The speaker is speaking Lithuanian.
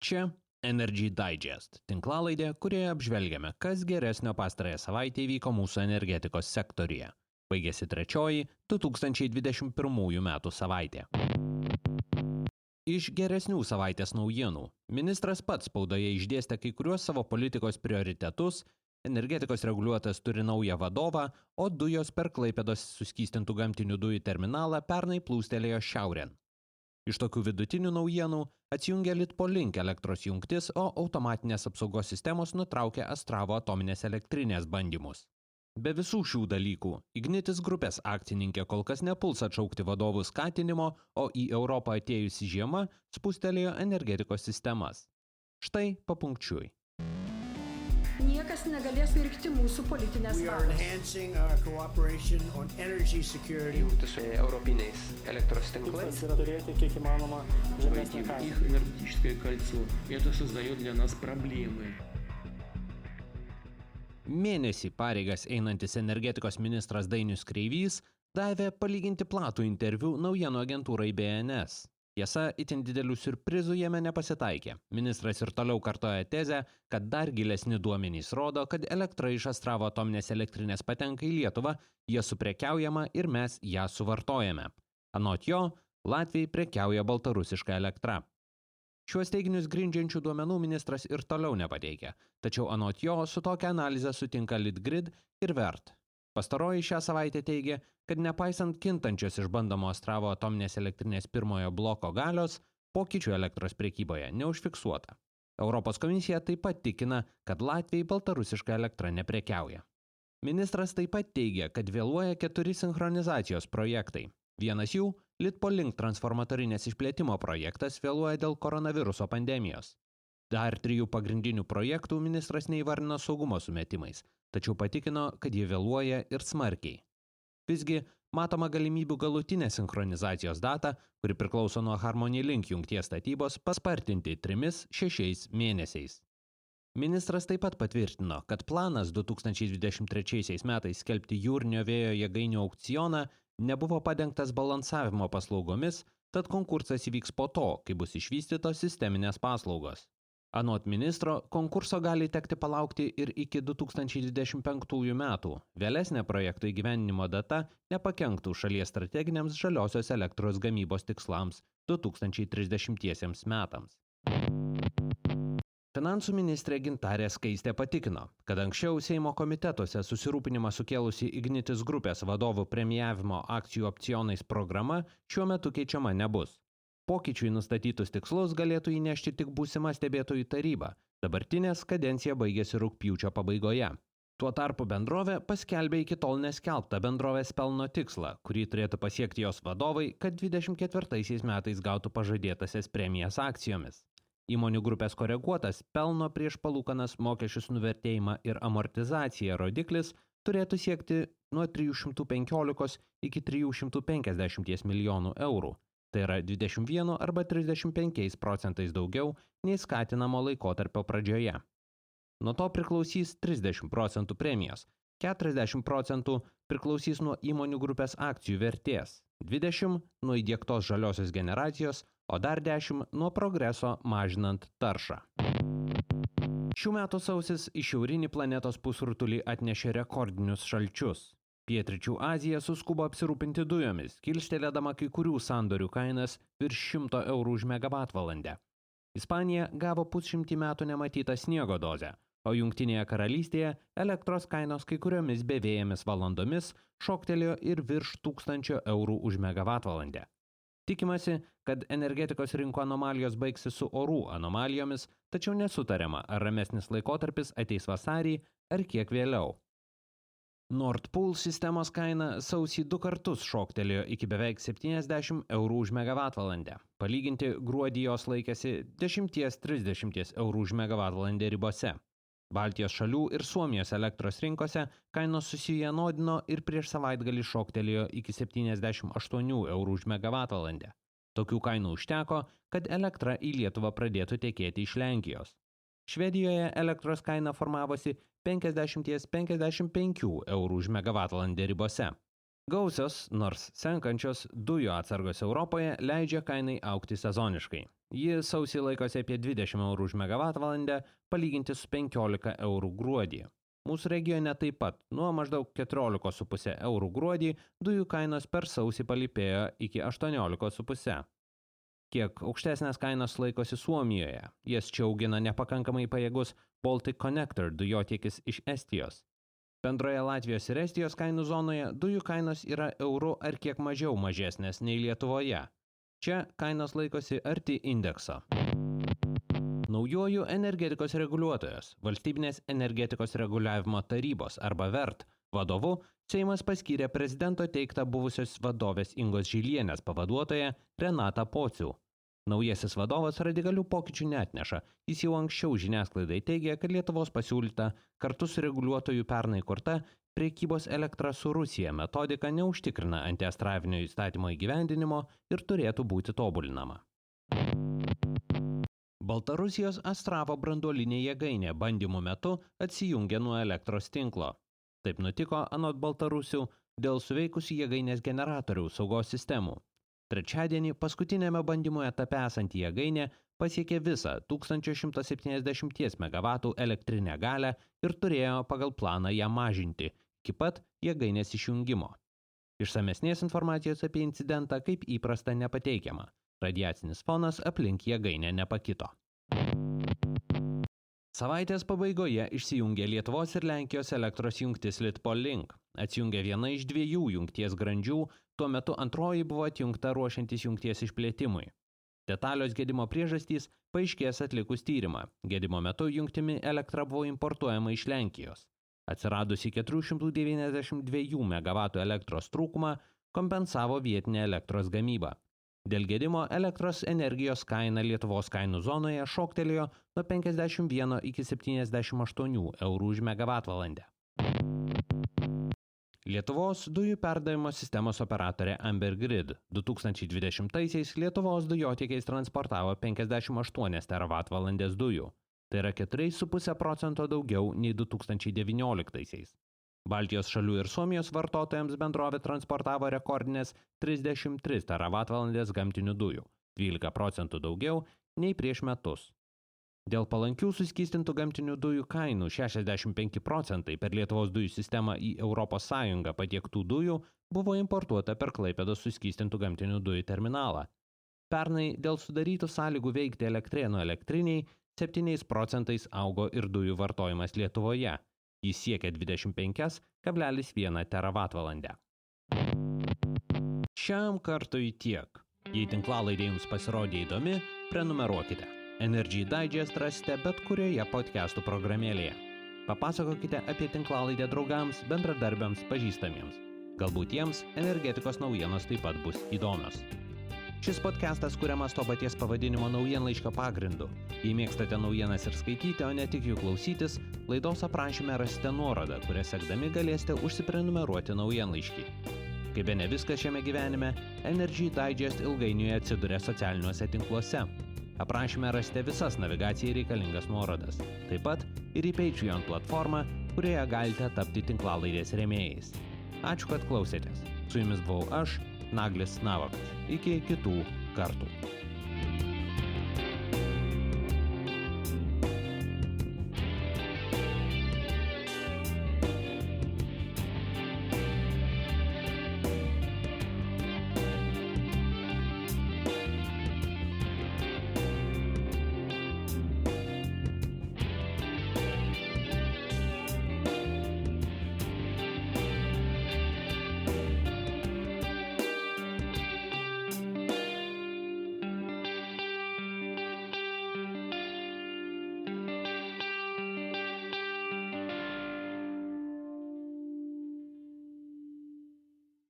Čia Energy Digest – tinklalaidė, kurioje apžvelgiame, kas geresnio pastarąją savaitę įvyko mūsų energetikos sektoriuje. Baigėsi trečioji 2021 metų savaitė. Iš geresnių savaitės naujienų. Ministras pats spaudoje išdėstė kai kuriuos savo politikos prioritetus, energetikos reguliuotojas turi naują vadovą, o dujos per Klaipėdos suskystintų gamtinių dujų terminalą pernai plūstelėjo šiaurėn. Iš tokių vidutinių naujienų atsijungė Litpolink elektros jungtis, o automatinės apsaugos sistemos nutraukė Astravo atominės elektrinės bandymus. Be visų šių dalykų, Ignitis grupės akcininkė kol kas nepuls atšaukti vadovų skatinimo, o į Europą atėjusi žiema spustelėjo energetikos sistemas. Štai papunkčiui. Niekas negalės pirkti mūsų politinės valios. Jungtis su europiniais elektros tinklais. Tikslas yra turėti kiek įmanoma žemesnę kainą. Их энергетическое кольцо. Это создает для нас проблемы. Mėnesį pareigas einantis energetikos ministras Dainius Kreivys davė palyginti platų interviu naujienų agentūrai BNS. Tiesa, itin didelių siurprizų jame nepasitaikė. Ministras ir toliau kartoja tezę, kad dar gilesni duomenys rodo, kad elektra iš Astravo atominės elektrinės patenka į Lietuvą, jie suprekiaujama ir mes ją suvartojame. Anot jo, Latvijai prekiauja baltarusiška elektra. Šiuos teiginius grindžiančių duomenų ministras ir toliau nepateikia, tačiau anot jo su tokia analize sutinka Litgrid ir Vert. Pastaroji šią savaitę teigia, kad nepaisant kintančios išbandomo Astravo atominės elektrinės pirmojo bloko galios, pokyčių elektros prekyboje neužfiksuota. Europos komisija taip pat tikina, kad Latvijai baltarusiška elektra neprekiauja. Ministras taip pat teigia, kad vėluoja 4 sinchronizacijos projektai. Vienas jų – Litpolink transformatorinės išplėtimo projektas vėluoja dėl koronaviruso pandemijos. Dar 3 pagrindinių projektų ministras neįvardino saugumo sumetimais, tačiau patikino, kad jie vėluoja ir smarkiai. Visgi, matoma galimybių galutinę sinchronizacijos datą, kuri priklauso nuo Harmony Link jungties statybos, paspartinti 3–6 mėnesiais. Ministras taip pat patvirtino, kad planas 2023 metais skelbti jūrinio vėjo jėgainių aukcioną nebuvo padengtas balansavimo paslaugomis, tad konkursas įvyks po to, kai bus išvystytos sisteminės paslaugos. Anot ministro, konkurso gali tekti palaukti ir iki 2025 metų. Vėlesnė projekto įgyvendinimo data nepakenktų šalies strateginiams žaliosios elektros gamybos tikslams 2030 metams. Finansų ministrė Gintarė Skaistė patikino, kad anksčiau Seimo komitetuose susirūpinimą sukėlusi Ignitis grupės vadovų premijavimo akcijų opcionais programa šiuo metu keičiama nebus. Pokyčių į nustatytus tikslus galėtų įnešti tik būsima stebėtojų taryba. Dabartinės kadencija baigėsi rugpjūčio pabaigoje. Tuo tarpu bendrovė paskelbė iki tol neskelbtą bendrovės pelno tikslą, kurį turėtų pasiekti jos vadovai, kad 2024 metais gautų pažadėtasias premijas akcijomis. Įmonių grupės koreguotas pelno prieš palūkanas, mokesčius nuvertėjimą ir amortizaciją rodiklis turėtų siekti nuo 315 iki 350 milijonų eurų. Tai yra 21 arba 35% daugiau nei skatinamo laikotarpio pradžioje. Nuo to priklausys 30% premijos, 40% priklausys nuo įmonių grupės akcijų vertės, 20% nuo įdiegtos žaliosios generacijos, o dar 10% nuo progreso mažinant taršą. Šių metų sausis į šiaurinį planetos pusrutulį atnešė rekordinius šalčius. Pietryčių Azija suskubo apsirūpinti dujomis, kilstelėdama kai kurių sandorių kainas virš 100 eurų už megavatvalandę. Ispanija gavo 100 metų nematytą sniego dozę, o Jungtinėje karalystėje elektros kainos kai kuriomis bevėjėmis valandomis šoktelėjo ir virš 1000 eurų už megavatvalandę. Tikimasi, kad energetikos rinkų anomalijos baigsis su orų anomalijomis, tačiau nesutariama, ar ramesnis laikotarpis ateis vasarį ar kiek vėliau. Nord Pool sistemos kaina sausį 2 kartus šoktelėjo iki beveik 70 eurų už megavatvalandę. Palyginti, gruodį jos laikėsi 10–30 eurų už megavatvalandę ribose. Baltijos šalių ir Suomijos elektros rinkose kainos susivienodino ir prieš savaitgalį šoktelėjo iki 78 eurų už megavatvalandę. Tokių kainų užteko, kad elektra į Lietuvą pradėtų tekėti iš Lenkijos. Švedijoje elektros kaina formavosi 50–55 eurų už megavatvalandę ribose. Gausios, nors senkančios dujų atsargos Europoje leidžia kainai augti sezoniškai. Ji sausį laikosi apie 20 eurų už megavatvalandę, palyginti su 15 eurų gruodį. Mūsų regione taip pat nuo maždaug 14,5 eurų gruodį dujų kainos per sausį palypėjo iki 18,5. Kiek aukštesnės kainos laikosi Suomijoje, jas čia augina nepakankamai pajėgus Baltic Connector dujotiekis iš Estijos. Bendroje Latvijos ir Estijos kainų zonoje dujų kainos yra eurų ar kiek mažiau mažesnės nei Lietuvoje. Čia kainos laikosi arti indekso. Naujuoju energetikos reguliuotojos, Valstybinės energetikos reguliavimo tarybos arba VERT vadovu Seimas paskyrė prezidento teiktą buvusios vadovės Ingos Žilienės pavaduotoją Renatą Pocių. Naujasis vadovas radikalių pokyčių neatneša. Jis jau anksčiau žiniasklaidai teigė, kad Lietuvos pasiūlyta kartu su reguliuotojų pernai kurta prekybos elektra su Rusija metodika neužtikrina antiestravinio įstatymo įgyvendinimo ir turėtų būti tobulinama. Baltarusijos Astravo branduolinė jėgainė bandymų metu atsijungė nuo elektros tinklo. Taip nutiko anot baltarusių dėl suveikusių jėgainės generatorių saugos sistemų. Trečiadienį paskutinėme bandymų etape esanti jėgainė pasiekė visą 1170 MW elektrinę galią ir turėjo pagal planą ją mažinti iki pat jėgainės išjungimo. Išsamesnės informacijos apie incidentą kaip įprasta nepateikiama. Radiacinis fonas aplink jėgainę nepakito. Savaitės pabaigoje išsijungė Lietuvos ir Lenkijos elektros jungtis Litpol-Link. Atsijungė viena iš 2 jungties grandžių, tuo metu antroji buvo atjungta ruošiantis jungties išplėtimui. Detalios gedimo priežastys paaiškės atlikus tyrimą. Gedimo metu jungtimi elektra buvo importuojama iš Lenkijos. Atsiradusi 492 MW elektros trūkumą kompensavo vietinę elektros gamybą. Dėl gedimo elektros energijos kaina Lietuvos kainų zonoje šoktelėjo nuo 51 iki 78 eurų už megavatvalandę. Lietuvos dujų perdavimo sistemos operatorė Amber Grid 2020-aisiais Lietuvos dujotiekiais transportavo 58 teravatvalandės dujų. Tai yra 4,5% daugiau nei 2019-aisiais. Baltijos šalių ir Suomijos vartotojams bendrovė transportavo rekordinės 33 teravatvalandės gamtinių dujų, 12% daugiau nei prieš metus. Dėl palankių suskystintų gamtinių dujų kainų 65% per Lietuvos dujų sistemą į ES patiektų dujų buvo importuota per Klaipėdos suskystintų gamtinių dujų terminalą. Pernai dėl sudarytų sąlygų veikti Elektrėnų elektriniai 7% augo ir dujų vartojimas Lietuvoje. Jis siekia 25,1 teravatvalandę. Šiam kartui tiek. Jei tinklalaidė jums pasirodė įdomi, prenumeruokite. Energy Digest rasite bet kurioje podcastų programėlėje. Papasakokite apie tinklalaidę draugams, bendradarbiams, pažįstamiems. Galbūt jiems energetikos naujienos taip pat bus įdomios. Šis podcastas kuriamas to paties pavadinimo naujienlaiškio pagrindu. Jei mėgstate naujienas ir skaityti, o ne tik jų klausytis, laidos aprašyme rasite nuorodą, kurią sekdami galėsite užsiprenumeruoti naujienlaiškį. Kaip bene viskas šiame gyvenime, Energy Digest ilgainiui atsiduria socialiniuose tinkluose. Aprašyme rasite visas navigacijai reikalingas nuorodas. Taip pat ir į Patreon platformą, kurioje galite tapti tinklalaidės rėmėjais. Ačiū, kad klausėtės. Su jumis buvau aš, Naglis Navakas. Iki kitų kartų.